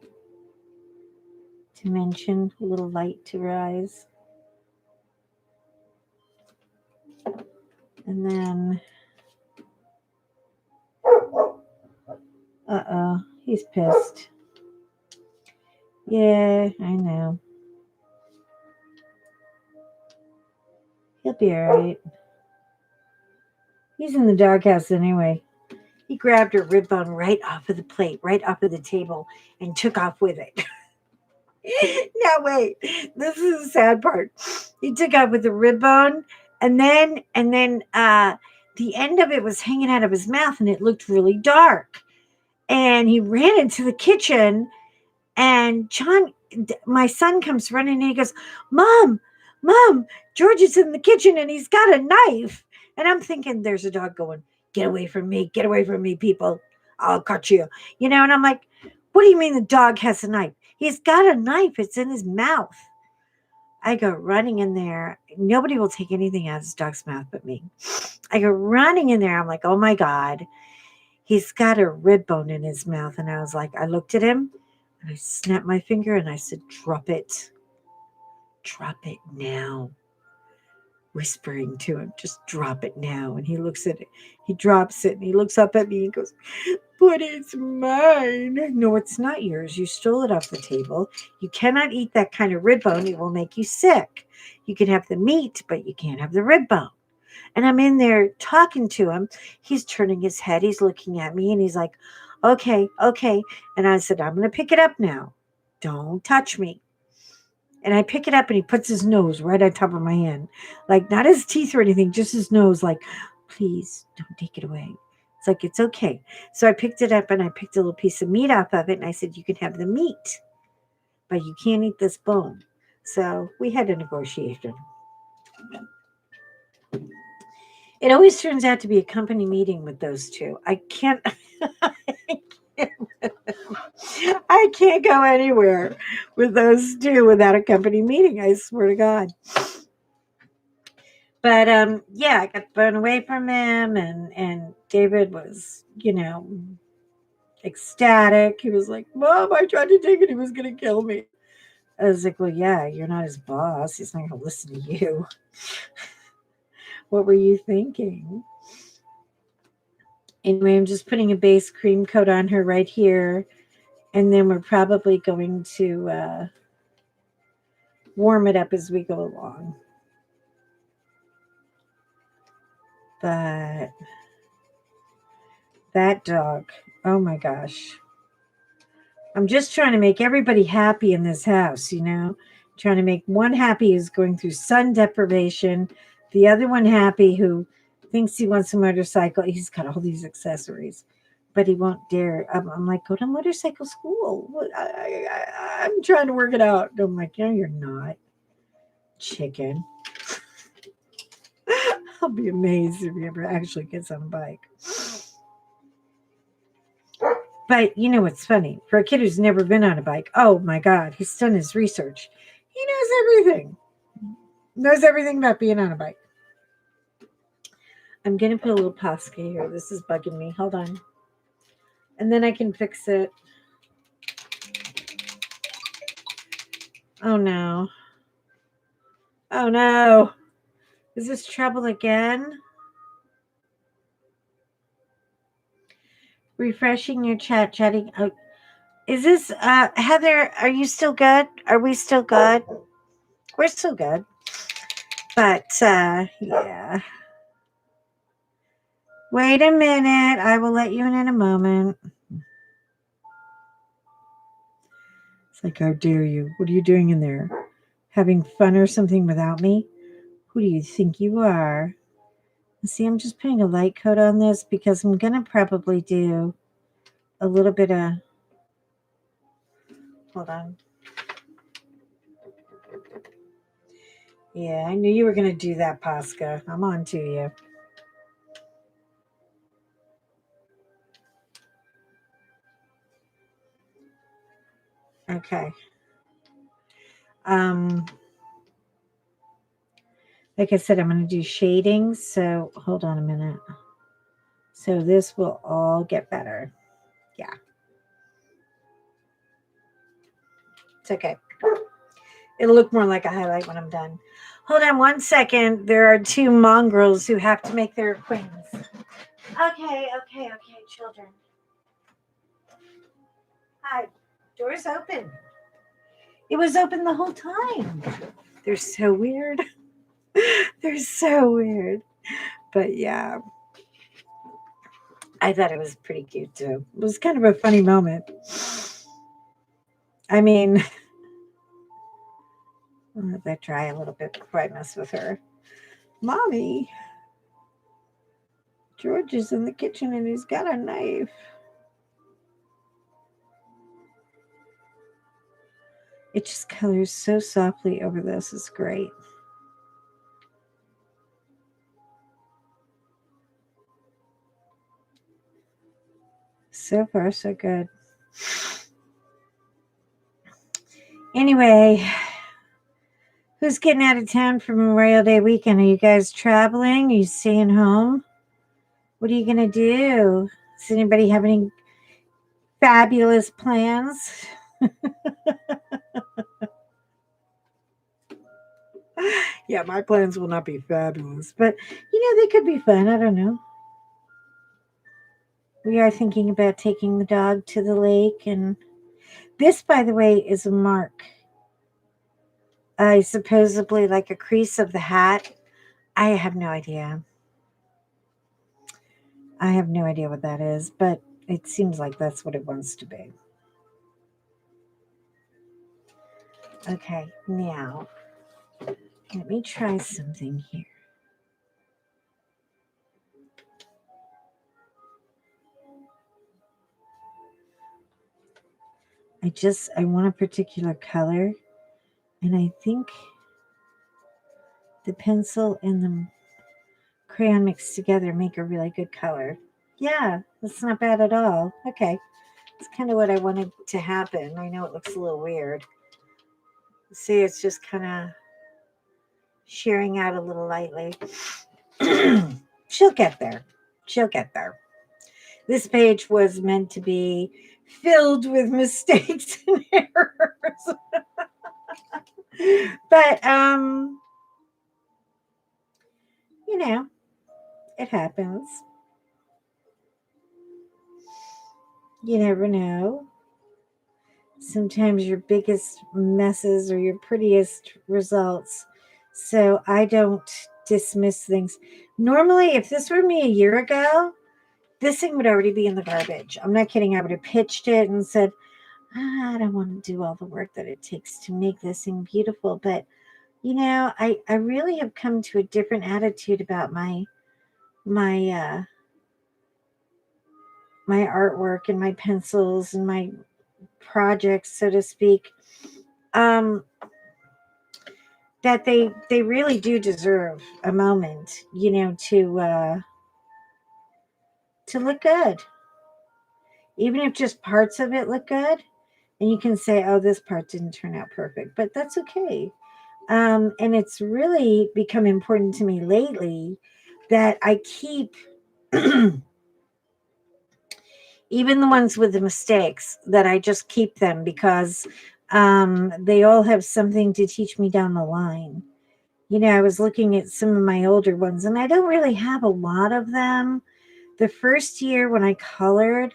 dimension, a little light to rise. And then, he's pissed. Yeah, I know. He'll be all right. He's in the doghouse anyway. He grabbed her rib bone right off of the plate, right off of the table, and took off with it. Now wait, this is the sad part. He took off with the rib bone, and then the end of it was hanging out of his mouth, and it looked really dark. And he ran into the kitchen, and my son comes running, and he goes, Mom, George is in the kitchen, and he's got a knife. And I'm thinking, there's a dog going, get away from me, people. I'll cut you. And I'm like, what do you mean the dog has a knife? He's got a knife. It's in his mouth. I go running in there. Nobody will take anything out of his dog's mouth but me. I go running in there. I'm like, oh my God. He's got a rib bone in his mouth. And I was like, I looked at him and I snapped my finger and I said, drop it. Drop it now. Whispering to him, just drop it now. And he looks at it. He drops it and he looks up at me and goes, but it's mine. No, it's not yours. You stole it off the table. You cannot eat that kind of rib bone. It will make you sick. You can have the meat, but you can't have the rib bone. And I'm in there talking to him. He's turning his head. He's looking at me and he's like, okay. And I said, I'm going to pick it up now. Don't touch me. And I pick it up and he puts his nose right on top of my hand. Like, not his teeth or anything, just his nose. Like, please don't take it away. It's like, it's okay. So I picked it up and I picked a little piece of meat off of it. And I said, you can have the meat, but you can't eat this bone. So we had a negotiation. It always turns out to be a company meeting with those two. I can't go anywhere with those two without a company meeting. I swear to God. But yeah, I got the bone away from him, and David was, ecstatic. He was like, Mom, I tried to take it. He was going to kill me. I was like, well, yeah, you're not his boss. He's not going to listen to you. What were you thinking? Anyway, I'm just putting a base cream coat on her right here. And then we're probably going to warm it up as we go along. But that dog, oh my gosh. I'm just trying to make everybody happy in this house, trying to make one happy who's going through sun deprivation, the other one happy who thinks he wants a motorcycle. He's got all these accessories, but he won't dare. I'm like, go to motorcycle school. I'm trying to work it out. I'm like, no, you're not. Chicken. I'll be amazed if he ever actually gets on a bike. But you know what's funny? For a kid who's never been on a bike, oh my God, he's done his research. He knows everything. Knows everything about being on a bike. I'm going to put a little Posca here. This is bugging me. Hold on. And then I can fix it. Oh no. Oh no. Is this trouble again? Refreshing your chatting. Oh, is this Heather? Are you still good? Are we still good? We're still good. But yeah. Wait a minute. I will let you in a moment. It's like, how dare you? What are you doing in there? Having fun or something without me? Who do you think you are? See, I'm just putting a light coat on this because I'm going to probably do a little bit of... Hold on. Yeah, I knew you were going to do that, Posca. I'm on to you. Okay. Like I said, I'm going to do shading. So hold on a minute. So this will all get better. Yeah. It's okay. It'll look more like a highlight when I'm done. Hold on one second. There are two mongrels who have to make their acquaintance. Okay, children. Hi. Door's open. It was open the whole time. They're so weird. They're so weird. But yeah. I thought it was pretty cute too. It was kind of a funny moment. I mean, I'll let that dry a little bit before I mess with her. Mommy, George is in the kitchen and he's got a knife. It just colors so softly over this. It's great. So far, so good. Anyway, who's getting out of town for Memorial Day weekend? Are you guys traveling? Are you staying home? What are you going to do? Does anybody have any fabulous plans? Yeah, my plans will not be fabulous, but they could be fun. I don't know. We are thinking about taking the dog to the lake, and this, by the way, is a mark. Supposedly like a crease of the hat. I have no idea. I have no idea what that is, but it seems like that's what it wants to be. Okay, now let me try something here. I want a particular color, and I think the pencil and the crayon mixed together make a really good color. Yeah, that's not bad at all. Okay, it's kind of what I wanted to happen. I know it looks a little weird. See, it's just kind of shearing out a little lightly. She'll get there. She'll get there. This page was meant to be filled with mistakes and errors. But it happens. You never know. Sometimes your biggest messes are your prettiest results. So I don't dismiss things. Normally, if this were me a year ago, this thing would already be in the garbage. I'm not kidding. I would have pitched it and said, I don't want to do all the work that it takes to make this thing beautiful. But, I really have come to a different attitude about my artwork and my pencils and my projects, so to speak, that they really do deserve a moment, to look good. even if just parts of it look good. And you can say, oh, this part didn't turn out perfect, but that's okay. And it's really become important to me lately that I keep even the ones with the mistakes, that I just keep them because they all have something to teach me down the line. I was looking at some of my older ones, and I don't really have a lot of them. The first year when I colored,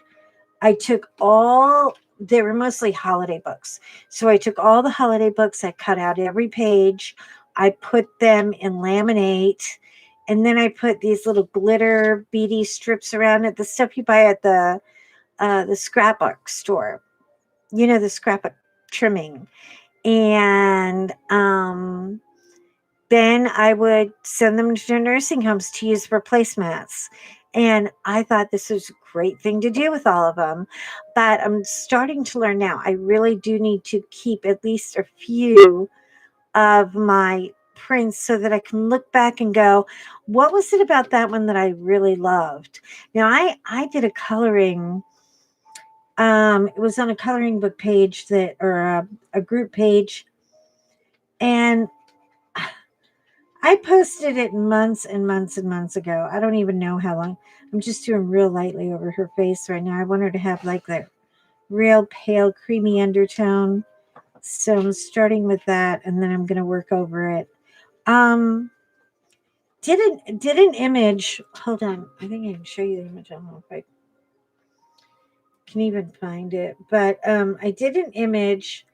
I took they were mostly holiday books. So I took all the holiday books, I cut out every page, I put them in laminate, and then I put these little glitter beady strips around it, the stuff you buy at the scrapbook store, the scrapbook trimming. And then I would send them to nursing homes to use for placemats. And I thought this was a great thing to do with all of them. But I'm starting to learn now, I really do need to keep at least a few of my prints so that I can look back and go, what was it about that one that I really loved? Now, I did a coloring. It was on a coloring book page or a group page. And I posted it months and months and months ago. I don't even know how long. I'm just doing real lightly over her face right now. I want her to have like that real pale, creamy undertone. So I'm starting with that, and then I'm going to work over it. Did an image. Hold on. I think I can show you the image. I don't know if I can even find it. But I did an image,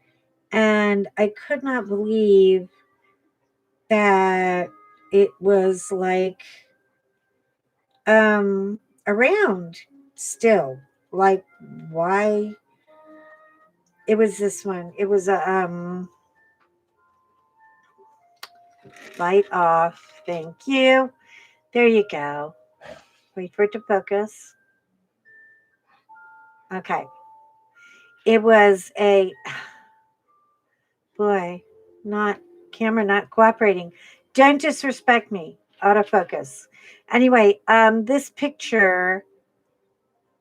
and I could not believe that it was like around still. Like, why? It was this one. It was a light off. Thank you. There you go. Wait for it to focus. Okay. It was a boy, not camera not cooperating. Don't disrespect me. Autofocus. Anyway, this picture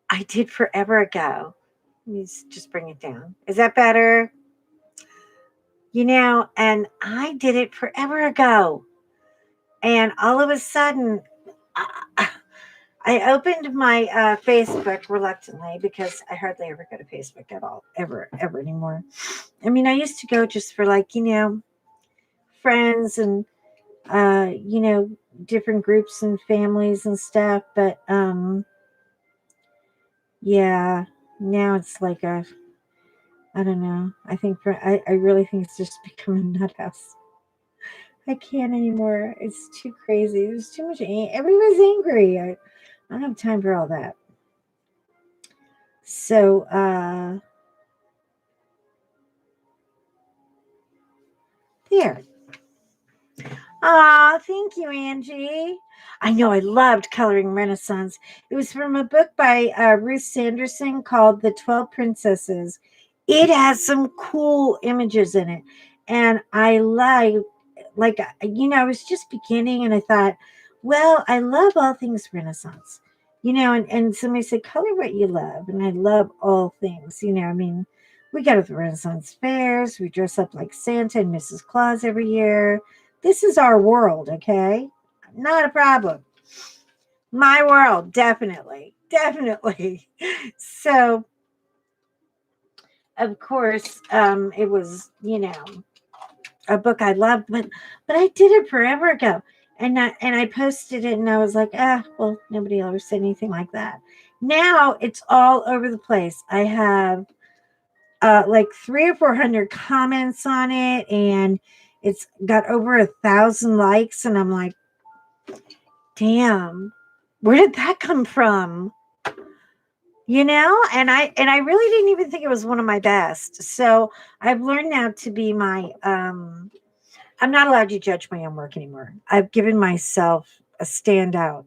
I did forever ago. Let me just bring it down. Is that better? And I did it forever ago. And all of a sudden, I opened my Facebook reluctantly because I hardly ever go to Facebook at all, ever anymore. I mean, I used to go just for friends and, different groups and families and stuff. But yeah, now it's like I don't know. I really think it's just become a nut house. I can't anymore. It's too crazy. There's too much. Everybody's angry. I don't have time for all that. So, there. Thank you, Angie. I know I loved Coloring Renaissance. It was from a book by Ruth Sanderson called The 12 Princesses. It has some cool images in it. And I I was just beginning and I thought, well, I love all things Renaissance. And somebody said, color what you love. And I love all things, I mean, we go to the Renaissance fairs. We dress up like Santa and Mrs. Claus every year. This is our world, okay? Not a problem. My world, definitely. Definitely. So, of course, it was, a book I loved, but I did it forever ago. And I posted it and I was like, well, nobody ever said anything like that. Now it's all over the place. I have like 300 or 400 comments on it, and it's got over 1,000 likes, and I'm like, damn, where did that come from? And I really didn't even think it was one of my best. So I've learned now to be I'm not allowed to judge my own work anymore. I've given myself a standout.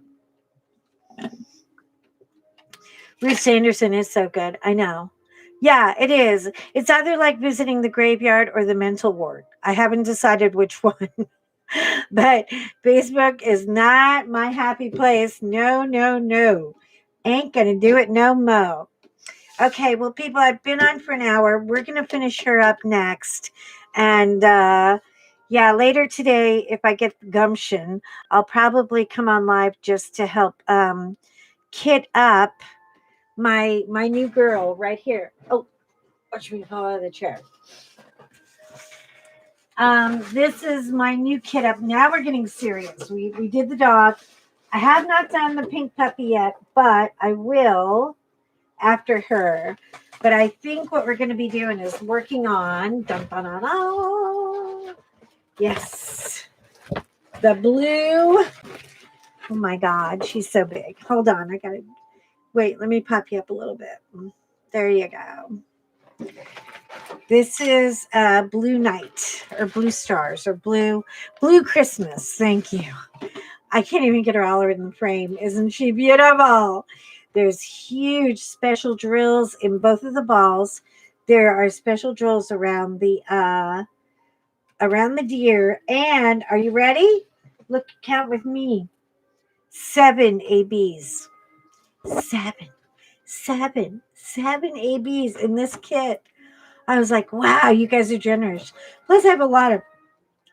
Ruth Sanderson is so good. I know. Yeah, it is. It's either like visiting the graveyard or the mental ward. I haven't decided which one. But Facebook is not my happy place. No, no, no. Ain't going to do it no mo. Okay, well, people, I've been on for an hour. We're going to finish her up next. And yeah, later today, if I get the gumption, I'll probably come on live just to help kit up my new girl right here. Oh, watch me fall out of the chair. This is my new kit up. Now we're getting serious. We did the dog. I have not done the pink puppy yet, but I will after her. But I think what we're going to be doing is working on dun, dun, dun, dun. Yes, the blue. Oh my God, she's so big. Hold on, I gotta wait. Let me pop you up a little bit. There you go. This is Blue Night or Blue Stars or Blue Christmas. Thank you. I can't even get her all in the frame. Isn't she beautiful? There's huge special drills in both of the balls. There are special drills around the deer. And are you ready? Look, count with me. 7 ABs. Seven ABs in this kit. I was like, wow, you guys are generous. Plus, I have a lot of,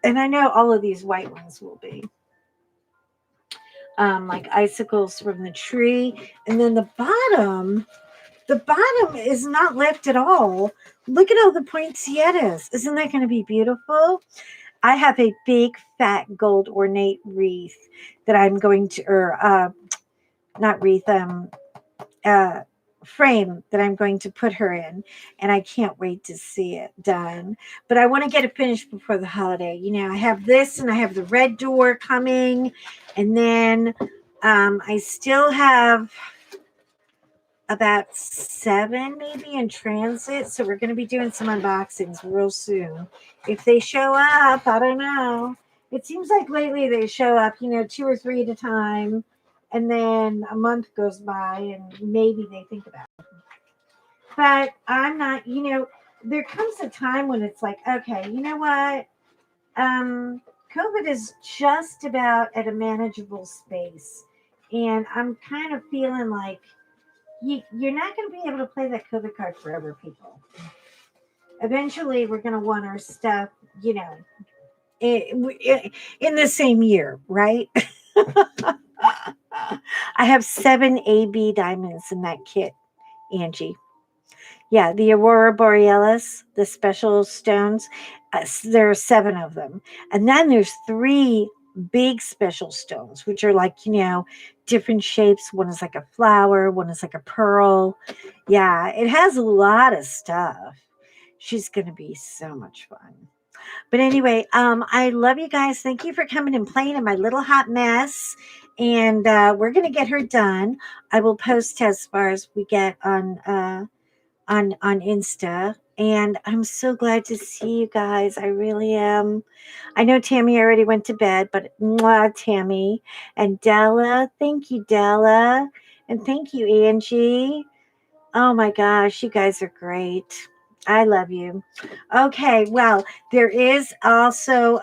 and I know all of these white ones will be. Like icicles from the tree. And then the bottom is not left at all. Look at all the poinsettias. Isn't that going to be beautiful? I have a big, fat, gold ornate wreath that I'm going to, or not wreath, frame that I'm going to put her in, and I can't wait to see it done. But I want to get it finished before the holiday. You know, I have this, and I have the red door coming, and then I still have about 7 maybe in transit. So we're going to be doing some unboxings real soon. If they show up, I don't know. It seems like lately they show up, 2 or 3 at a time. And then a month goes by and maybe they think about it. But I'm not, there comes a time when it's like, okay, you know what? COVID is just about at a manageable space. And I'm kind of feeling like you're not going to be able to play that COVID card forever, people. Eventually, we're going to want our stuff, in the same year, right? I have 7 AB diamonds in that kit, Angie. Yeah, the Aurora Borealis, the special stones, there are 7 of them. And then there's 3 big special stones, which are like, different shapes. One is like a flower, one is like a pearl. Yeah, it has a lot of stuff. She's going to be so much fun. But anyway, I love you guys. Thank you for coming and playing in my little hot mess. And we're going to get her done. I will post as far as we get on Insta. And I'm so glad to see you guys. I really am. I know Tammy already went to bed, but mwah, Tammy. And Della, thank you, Della. And thank you, Angie. Oh my gosh, you guys are great. I love you. Okay, well, there is also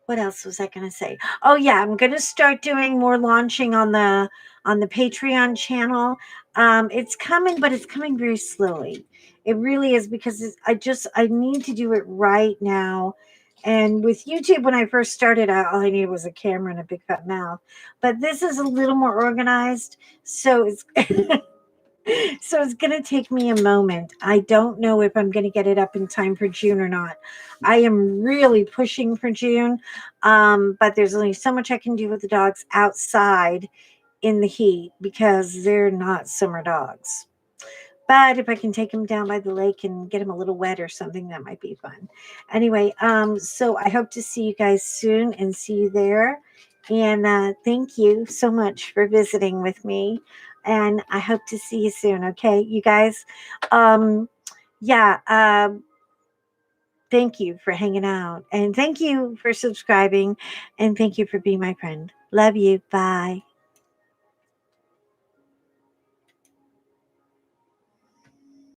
what else was I going to say? Oh yeah, I'm going to start doing more launching on the Patreon channel. It's coming, but it's coming very slowly. It really is because I need to do it right now. And with YouTube, when I first started, all I needed was a camera and a big fat mouth. But this is a little more organized, so it's so it's going to take me a moment. I don't know if I'm going to get it up in time for June or not. I am really pushing for June, but there's only so much I can do with the dogs outside in the heat because they're not summer dogs. But if I can take them down by the lake and get them a little wet or something, that might be fun. Anyway, so I hope to see you guys soon and see you there. And thank you so much for visiting with me. And I hope to see you soon. Okay, you guys. Yeah. Thank you for hanging out. And thank you for subscribing. And thank you for being my friend. Love you. Bye.